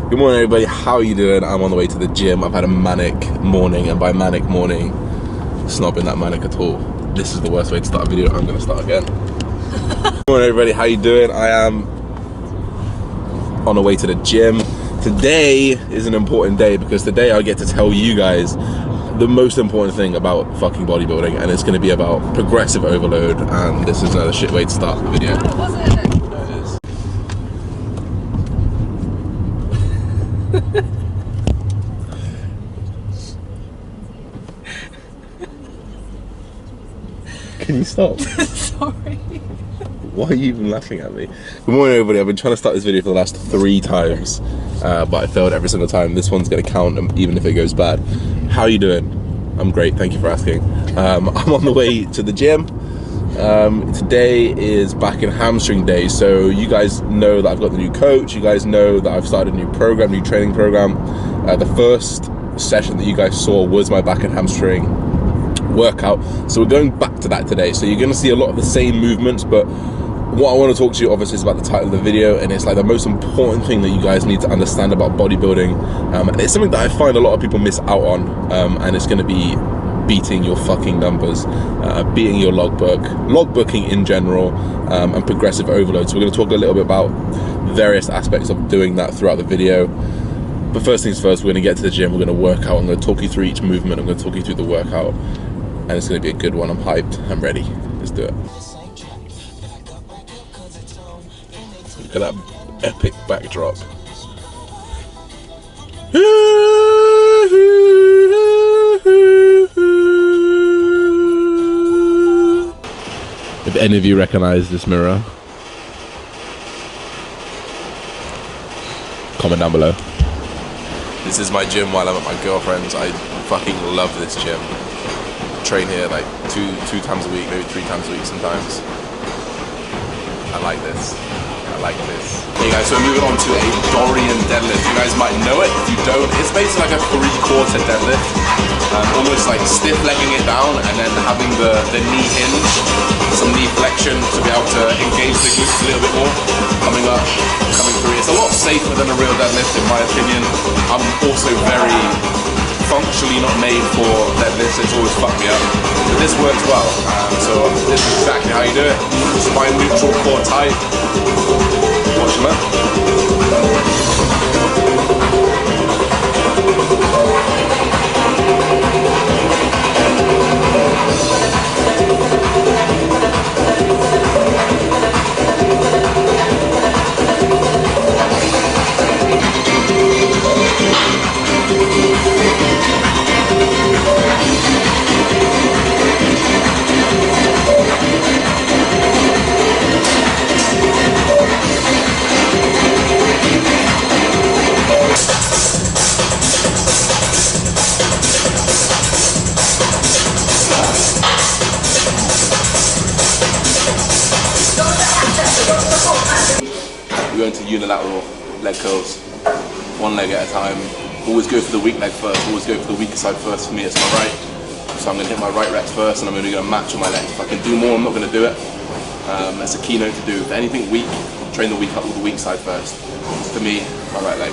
Good morning, everybody. How are you doing? I'm on the way to the gym. I've had a manic morning, and by manic morning, it's not been that manic at all. This is the worst way to start a video. I'm gonna start again. Good morning, everybody. How you doing? I am on the way to the gym. Today is an important day because today I get to tell you guys the most important thing about fucking bodybuilding, and it's going to be about progressive overload. And this is another shit way to start the video. No, it wasn't. Can you stop? Sorry. Why are you even laughing at me? Good morning, everybody. I've been trying to start this video for the last 3 times, but I failed every single time. This one's going to count even if it goes bad. How are you doing? I'm great, thank you for asking. I'm on the way to the gym. Today is back in hamstring day, so you guys know that I've got the new coach. You guys know that I've started a new program, new training program. The first session that you guys saw was my back and hamstring workout, so we're going back to that today. So you're going to see a lot of the same movements, but what I want to talk to you obviously is about the title of the video, and it's like the most important thing that you guys need to understand about bodybuilding, and it's something that I find a lot of people miss out on, and it's going to be beating your fucking numbers, beating your logbooking in general, and progressive overload. So we're going to talk a little bit about various aspects of doing that throughout the video. But first things first, we're going to get to the gym, we're going to work out, I'm going to talk you through each movement, I'm going to talk you through the workout, and it's going to be a good one. I'm hyped, I'm ready, let's do it. Look at that epic backdrop. If any of you recognize this mirror, comment down below. This is my gym while I'm at my girlfriend's. I fucking love this gym. Train here like two times a week, maybe 3 times a week sometimes. I like this. I like this. Hey guys, so we're moving on to a Dorian deadlift. You guys might know it. If you don't, it's basically like a 3/4 deadlift. Almost like stiff legging it down and then having the knee hinge, some knee flexion to be able to engage the glutes a little bit more. Coming up, coming through. It's a lot safer than a real deadlift in my opinion. I'm also very functionally not made for deadlifts. It's always fucked me up. But this works well. So this is exactly how you do it. Spine neutral, core tight. Watch them up. We're going to unilateral leg curls, 1 leg at a time. Always go for the weak leg first, always go for the weaker side first. For me, it's my right. So I'm going to hit my right reps first, and I'm only going to match on my left. If I can do more, I'm not going to do it. That's a keynote to do. If anything weak, train the weak up with the weak side first. For me, my right leg.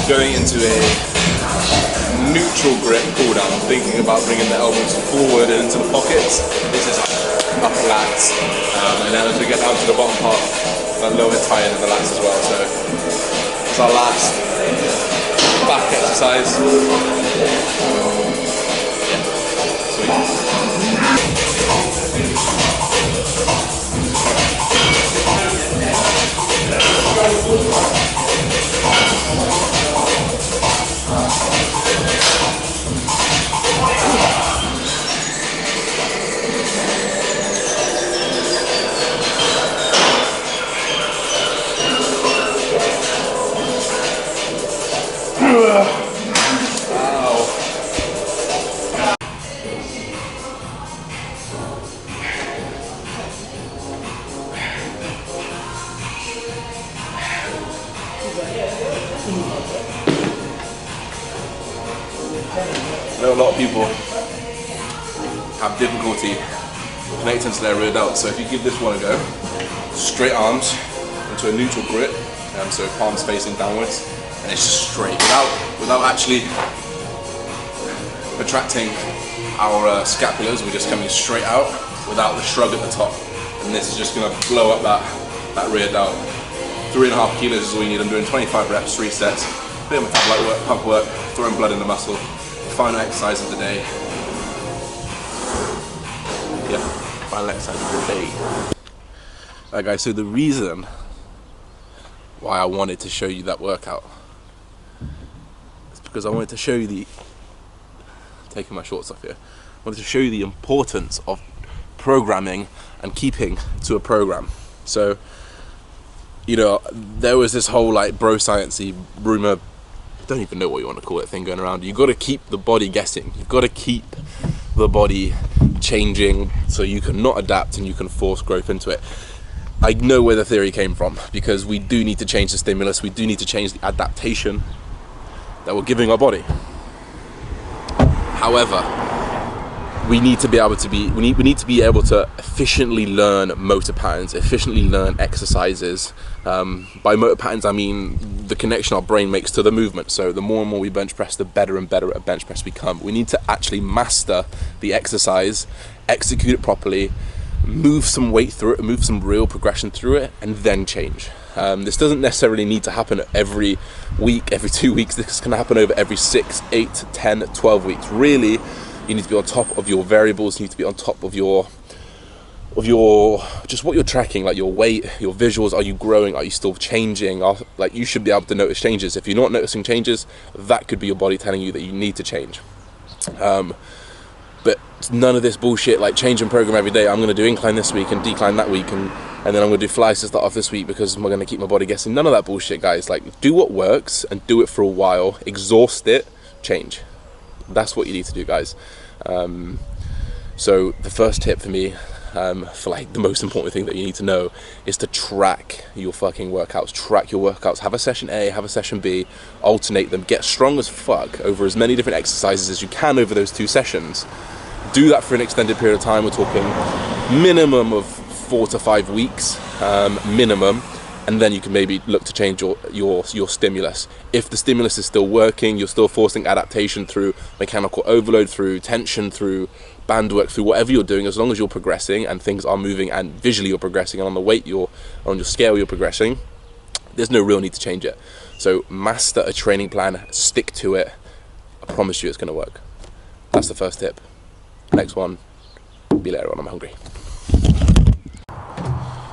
Going into a neutral grip pull down, I'm thinking about bringing the elbows forward and into the pockets. This is upper lats, and then as we get down to the bottom part, a little bit tighter in the lats as well. So it's our last back exercise. I know a lot of people have difficulty connecting to their rear delt, so if you give this one a go, straight arms into a neutral grip, so palms facing downwards, and it's just straight, without actually protracting our scapulars. We're just coming straight out without the shrug at the top, and this is just going to blow up that rear delt. 3.5 kilos is all you need. I'm doing 25 reps, 3 sets, bit of metabolite work, pump work, throwing blood in the muscle. Final exercise of the day. Yeah, final exercise of the day. Alright guys, so the reason why I wanted to show you that workout is because I wanted to show you taking my shorts off here, I wanted to show you the importance of programming and keeping to a program. So, you know, there was this whole like bro sciencey rumor, don't even know what you want to call it, thing going around. You've got to keep the body guessing. You've got to keep the body changing so you can not adapt and you can force growth into it. I know where the theory came from, because we do need to change the stimulus. We do need to change the adaptation that we're giving our body. However, we need to be able to we need to be able to efficiently learn motor patterns, efficiently learn exercises. By motor patterns, I mean the connection our brain makes to the movement. So the more and more we bench press, the better and better at bench press we become. We need to actually master the exercise, execute it properly, move some weight through it, move some real progression through it, and then change. This doesn't necessarily need to happen every week, every 2 weeks. This can happen over every 6, 8, 10, 12 weeks. Really, you need to be on top of your variables. You need to be on top of your just what you're tracking, like your weight, your visuals. Are you growing? Are you still changing? Like, you should be able to notice changes. If you're not noticing changes, that could be your body telling you that you need to change. But none of this bullshit like change and program every day. I'm going to do incline this week and decline that week, and then I'm going to do flies to start off this week because I'm going to keep my body guessing. None of that bullshit, guys. Like, do what works and do it for a while, exhaust it, change. That's what you need to do, guys. So the first tip for me, for like the most important thing that you need to know, is to track your fucking workouts. Track your workouts. Have a session A, have a session B, alternate them. Get strong as fuck over as many different exercises as you can over those 2 sessions. Do that for an extended period of time. We're talking minimum of 4 to 5 weeks, minimum. And then you can maybe look to change your stimulus. If the stimulus is still working, you're still forcing adaptation through mechanical overload, through tension, through band work, through whatever you're doing, as long as you're progressing and things are moving and visually you're progressing, and on the weight on your scale you're progressing, there's no real need to change it. So master a training plan, stick to it. I promise you it's going to work. That's the first tip. Next one, be later on, I'm hungry.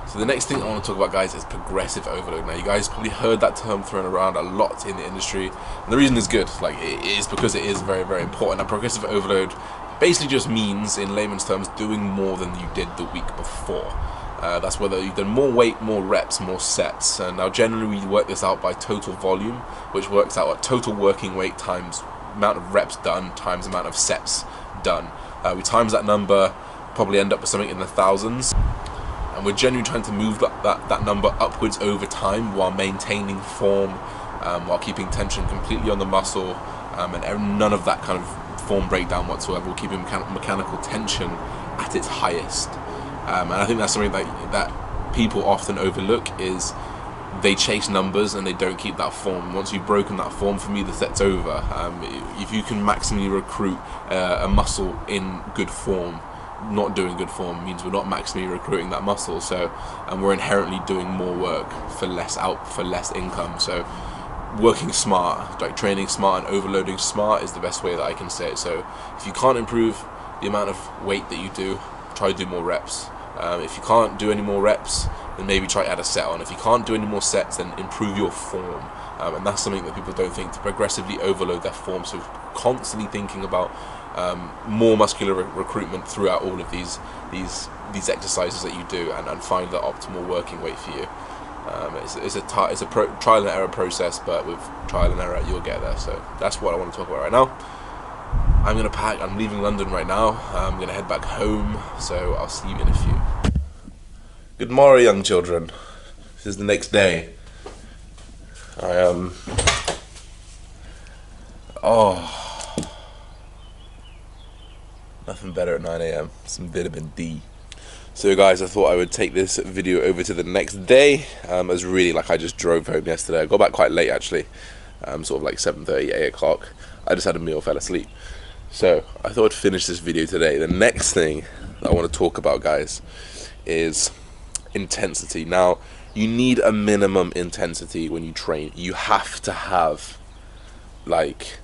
So the next thing I want to talk about, guys, is progressive overload. Now, you guys probably heard that term thrown around a lot in the industry, and the reason is good. Like, it is because it is very, very important. Now, progressive overload basically just means, in layman's terms, doing more than you did the week before. That's whether you've done more weight, more reps, more sets. And now, generally, we work this out by total volume, which works out at total working weight times amount of reps done times amount of sets done. We times that number, probably end up with something in the thousands. And we're generally trying to move that number upwards over time while maintaining form, while keeping tension completely on the muscle, and none of that kind of form breakdown whatsoever. We're keeping mechanical tension at its highest. And I think that's something that people often overlook, is they chase numbers and they don't keep that form. Once you've broken that form, for me, the set's over. If you can maximally recruit a muscle in good form, not doing good form means we're not maximally recruiting that muscle, and we're inherently doing more work for less income. So working smart, like training smart and overloading smart is the best way that I can say it. So if you can't improve the amount of weight that you do, try to do more reps. If you can't do any more reps, then maybe try to add a set on. If you can't do any more sets, then improve your form. And that's something that people don't think, to progressively overload their form. So constantly thinking about more muscular recruitment throughout all of these exercises that you do, and find the optimal working weight for you. It's a trial and error process, but with trial and error you'll get there. So that's what I want to talk about right now. I'm gonna pack. I'm leaving London right now. I'm gonna head back home, so I'll see you in a few. Good morning, young children. This is the next day. Nothing better at 9 AM. Some vitamin D. So guys, I thought I would take this video over to the next day. As really, like, I just drove home yesterday. I got back quite late actually, sort of like 7:30, 8 o'clock. I just had a meal, fell asleep. So I thought I'd finish this video today. The next thing that I want to talk about, guys, is intensity. Now, you need a minimum intensity when you train. You have to have, like,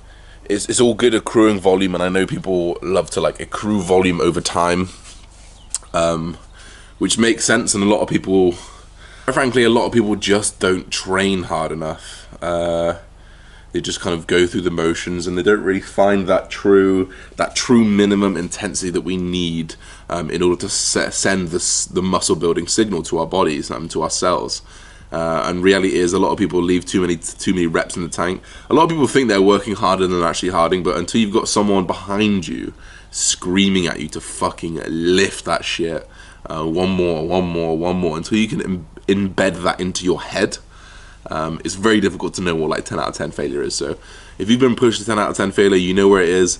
it's all good accruing volume, and I know people love to like accrue volume over time, which makes sense, and a lot of people, frankly, a lot of people just don't train hard enough. They just kind of go through the motions, and they don't really find that true minimum intensity that we need in order to send the muscle building signal to our bodies and to our cells. And reality is, a lot of people leave too many reps in the tank. A lot of people think they're working harder than they're actually harding, but until you've got someone behind you screaming at you to fucking lift that shit, one more, until you can embed that into your head, it's very difficult to know what like 10 out of 10 failure is. So if you've been pushed to 10 out of 10 failure, you know where it is.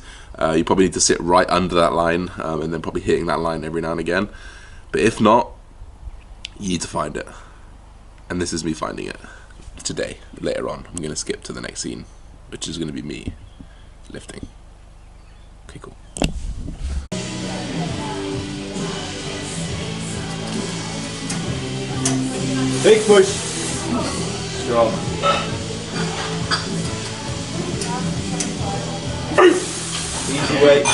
You probably need to sit right under that line, and then probably hitting that line every now and again. But if not, you need to find it. And this is me finding it today. Later on, I'm going to skip to the next scene, which is going to be me lifting. Okay, cool. Big push. Strong. Easy weight.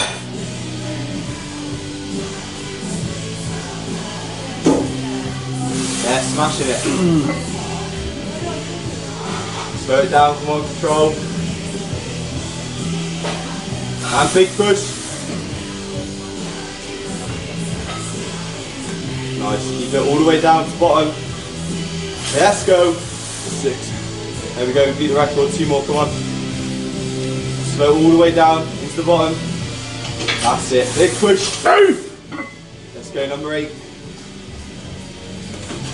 Yeah, smashing it. Slow it down, come on, control. And big push. Nice, keep it all the way down to the bottom. Let's go. 6. There we go, beat the record, 2 more, come on. Slow all the way down into the bottom. That's it, big push. Let's go, number 8.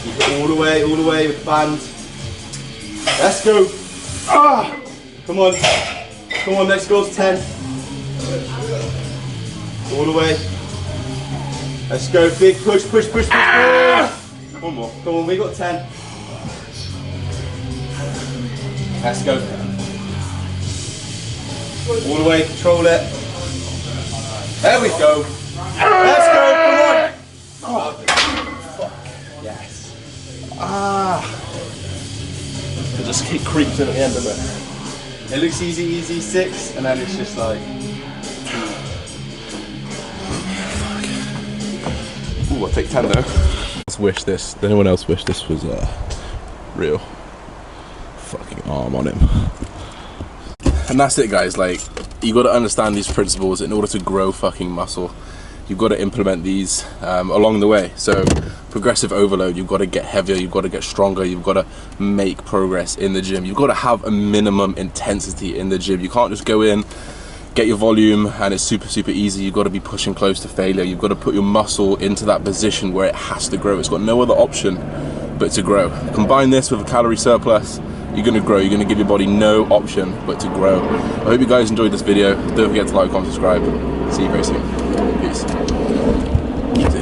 Keep it all the way with the band. Let's go. Come on, next goal's 10. All the way. Let's go, big push. One more, come on, we got 10. Let's go. All the way, control it. There we go. Let's go, come on. Fuck. Yes. It just keep creeping at the end of it. It looks easy, 6, and then it's just like... Ooh, I'll take 10 though. Let's wish this. Did anyone else wish this was real? Fucking arm on him. And that's it, guys. Like, you got to understand these principles in order to grow fucking muscle. You've got to implement these along the way. So progressive overload, you've got to get heavier, you've got to get stronger, you've got to make progress in the gym. You've got to have a minimum intensity in the gym. You can't just go in, get your volume, and it's super easy. You've got to be pushing close to failure. You've got to put your muscle into that position where it has to grow. It's got no other option but to grow. Combine this with a calorie surplus, you're going to grow. You're going to give your body no option but to grow. I hope you guys enjoyed this video. Don't forget to like, comment, subscribe. See you very soon. Peace.